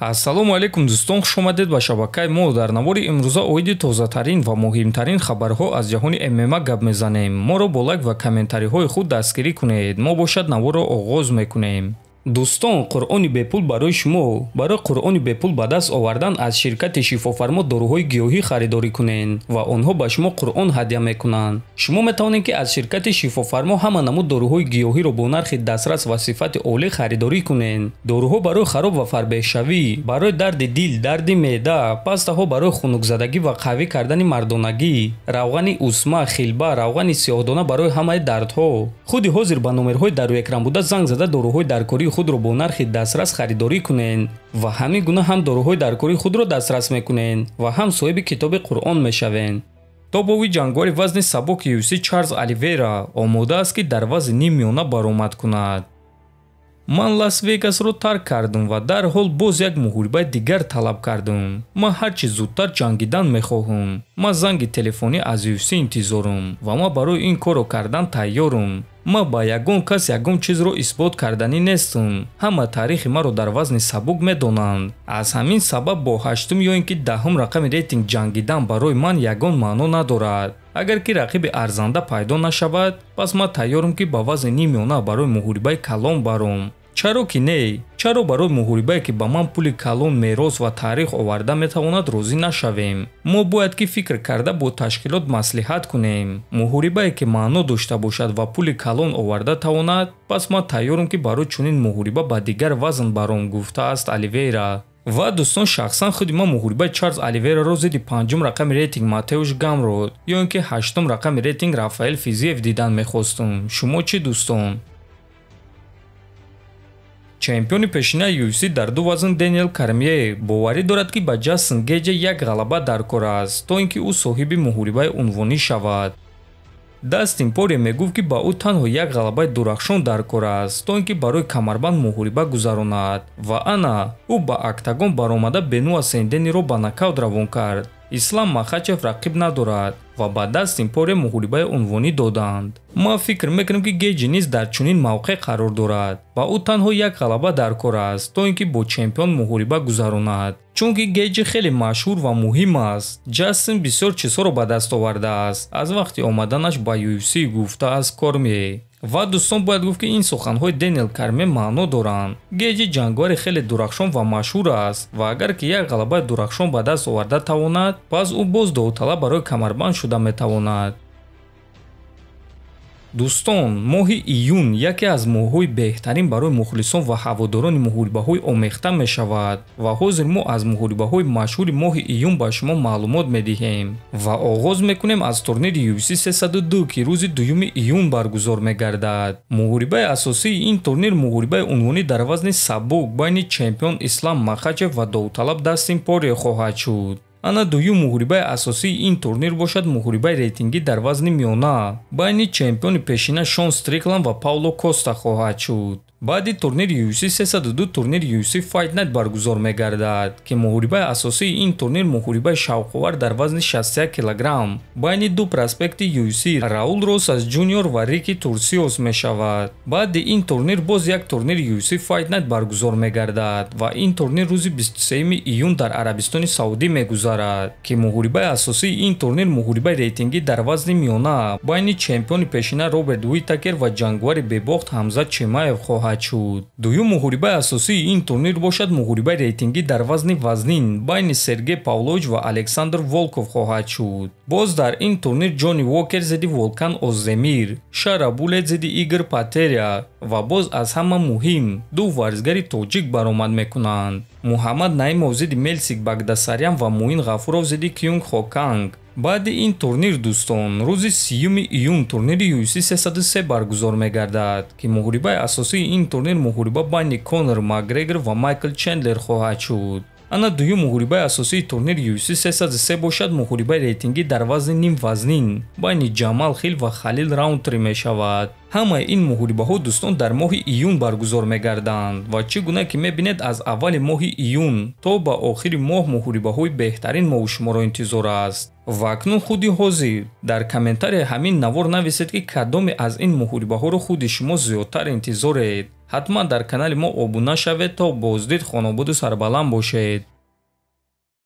Ассалому алейкум дӯстон, хуш омадед ба шабакаи мо. Дар навори имрӯза оиди тозатарин ва муҳимтарин хабарҳо аз ҷаҳони ММА гап мезанем. Моро бо лайк ва комментариҳои худ дастгирӣ кунед. Мо бошад наворро оғоз мекунем. дӯстон, қуръони бепул барои шумо. Барои қуръони бепул ба даст овардан аз ширкати шифофармо доруҳои гиёҳӣ харидорӣ кунед ва онҳо ба шумо қуръон ҳадя мекунанд. Шумо метавонед ки аз ширкати шифофармо ҳама намуд доруҳои гиёҳиро бо нархи дастрас ва сифати олӣ харидорӣ кунед. Доруҳо барои хароб ва фарбеҳшавӣ, барои дарди дил, дарди меъда, пастаҳо барои хунукзадагӣ ва қавӣ кардани мардонагӣ, равғани усма, хилба, равғани сиёҳдона барои ҳамаи дардҳо. Худи ҳозир ба номерҳои дар рӯи экран буда занг зада доруҳои даркории худро бо нархи дастрас харидорӣ кунед ва ҳамин гуна ҳам доруҳои даркории худро дастрас мекунед ва ҳам соҳиби китоби қуръон мешавед. тобови ҷангори вазни сабук UFC Чарлз Оливейра омода аст ки дар вазни нимёна баромад кунад. Ман Лас-Вегасро тарк кардам ва дар ҳол боз як муҳорибаи дигар талаб кардам. Ман ҳарчи зудтар ҷангидан мехоҳам. Ман занги телефонӣ аз UFC интизорам ва ман барои ин корро кардан тайёрам. Ман ба ягон кас ягон чизро исбот карданӣ нестам. Ҳама таърихи маро дар вазни сабук медонанд. Аз ҳамин сабаб бо 8 ё ин ки 10 рақами рейтинг ҷангидан барои ман ягон маъно надорад. Агар ки рақиби арзанда пайдо нашавад, пас ман тайёрам ки ба вазни нимёна барои муҳорибаи калон баром. чаро ки не? чаро барои муҳорибае ки ба ман пули калон мерос ва таърих оварда метавонад розӣ нашавем? мо бояд ки фикр карда бо ташкилот маслиҳат кунем. муҳорибае ки маъно дошта бошад ва пули калон оварда тавонад, пас ман тайёрам ки барои чунин муҳориба ба дигар вазн баром, гуфтааст Оливейра. ва дӯстон, шахсан худи ман муҳорибаи Чарлз Оливейраро зидди 5 рақами рейтинг Матеуш Гамрот ё ин ки 8 рақами рейтинг Рафаэл Физиев дидан мехостам. шумо чӣ дӯстон? чемпиони пешинаи UFC дар ду вазн Дэниел Кормье боварӣ дорад ки ба Ҷастин Гейҷа як ғалаба даркор аст, то ин ки ӯ соҳиби муҳорибаи унвонӣ шавад. Дастин Порье мегуфт ки ба ӯ танҳо як ғалабаи дурахшон даркор аст, то ин ки барои камарбанд муҳориба гузаронад ва ана ӯ ба октагон баромада Бенуа Сендениро ба нокаут равон кард. Ислам Махачев рақиб надорад ва ба Дастин Порье муҳорибаи унвонӣ доданд. ман фикр мекунам ки Гейҷи низ дар чунин мавқеъ қарор дорад. ба ӯ танҳо як ғалаба даркор аст, то ин ки бо чемпион муҳориба гузаронад. чунки Гейҷи хеле машҳур ва муҳим аст. Ҷастин бисёр чизҳоро ба даст овардааст аз вақти омаданаш ба UFC, гуфтааст Кормье. ва дӯстон, бояд гуфт ки ин суханҳои Дэниел Кормье маъно доранд. Гейҷи ҷангори хеле дурахшон ва машҳур аст ва агар ки як ғалабаи дурахшон ба даст оварда тавонад, пас ӯ боз довталаб барои камарбанд шуда метавонад. дӯстон, моҳи июн яке аз моҳҳои беҳтарин барои мухлисон ва ҳаводорони муҳорибаҳои омехта мешавад ва ҳозир мо аз муҳорибаҳои машҳури моҳи июн ба шумо маълумот медиҳем ва оғоз мекунем аз турнири UFC 302 ки рӯзи 2 июн баргузор мегардад. муҳорибаи асосии ин турнир муҳорибаи унвонӣ дар вазни сабук байни чемпион Ислам Махачев ва довталаб Дастин Порье хоҳад шуд. ана дуюм муҳорибаи асосии ин турнир бошад муҳорибаи рейтингӣ дар вазни миёна байни чемпиони пешина Шон Стрикланд ва Пауло Коста хоҳад шуд. баъди турнири UFC 302 турнири UFC Fight Night баргузор мегардад ки муҳорибаи асосии ин турнир муҳорибаи шавқовар дар вазни 61 килограмм байни ду проспекти UFC Раул Росас Ҷуниор ва Рики Турсиос мешавад. баъди ин турнир боз як турнири UFC Fight Night баргузор мегардад ва ин турнир рӯзи 23 июн дар Арабистони Саудӣ мегузарад ки муҳорибаи асосии ин турнир муҳорибаи рейтингӣ дар вазни миёна байни чемпиони пешина Роберт Уитакер ва ҷангвари бебохт Ҳамзат Чимаев хоҳад шуд. дуюм муҳорибаи асосии ин турнир бошад муҳорибаи рейтингӣ дар вазни вазнин байни Сергей Павлович ва Александр Волков хоҳад шуд. боз дар ин турнир Ҷонни Уокер зидди Волкан Оздемир, Шара Булет зидди Игор Патеря ва боз аз ҳама муҳим ду варзигари тоҷик баромад мекунанд. Мухаммад Наимов зидди Мелсик Багдасарян ва Муин Ғафуров зидди Кюнг Хоканг. баъди ин турнир дӯстон, рӯзи 3 июн турнири UFC 303 баргузор мегардад ки муҳорибаи асосии ин турнир муҳориба байни Конор Макгрегор ва Майкл Чендлер хоҳад шуд. ана дуюм муҳорибаи асосии турнири UFC 303 бошад муҳорибаи рейтингӣ дар вазни ним вазнин байни Ҷамал Хил ва Халил Раунтри мешавад. ҳамаи ин муҳорибаҳо дӯстон дар моҳи июн баргузор мегарданд ва чӣ гуна ки мебинед аз аввали моҳи июн то ба охири моҳ муҳорибаҳои беҳтарин мову шуморо интизор аст. ва акнун худи ҳозир дар комментария ҳамин навор нависед ки кадоме аз ин муҳорибаҳоро худи шумо зиёдтар интизоред. ҳатман дар канали мо обуна шавед то боздид хонобуду сарбаланд бошед.